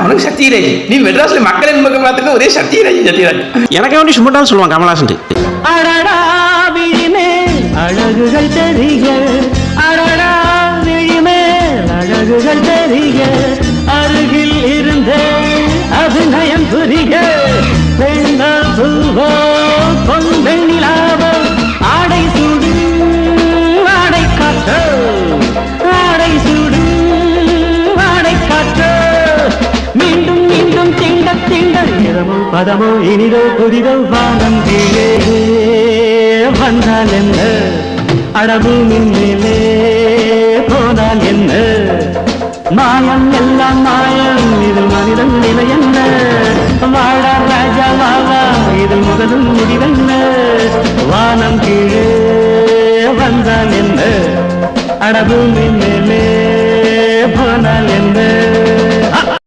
அவனுக்கு சத்யராஜ். நீ மெட்ராஸ்ல மக்களின் பக்கம் பார்த்துட்டு ஒரே சத்யராஜ். எனக்கு வேண்டி சும்மாட்டான்னு சொல்லுவாங்க கமலாசன். அடடா விழிமே அழகுகள் தெரிய, அடடா விழிமே அழகுகள் தெரிய, அருகில் இருந்தே அபிநயம் புரிய, பெண்ணா பூவோ பொன்வெண்ணிலாவோ, ஆடை சூடு ஆடை காற்றோ, ஆடை சூடு ஆடை காற்றோ, மீண்டும் மீண்டும் திங்க திங்க, இரமோ பதமோ இனிதோ புதிதோ வானம் கீழே வந்தால் என்ன, அடபூமின் மேலே போனால் என்ன, மாயம் எல்லாம் மாயம், இது மனிதன் நிலை என்ன, வாழா ராஜா வாவா, இது முதலும் முடிவென்ன, வானம் கீழே வந்தால் என்ன, அடபூமின் மேலே போனால் என்ன.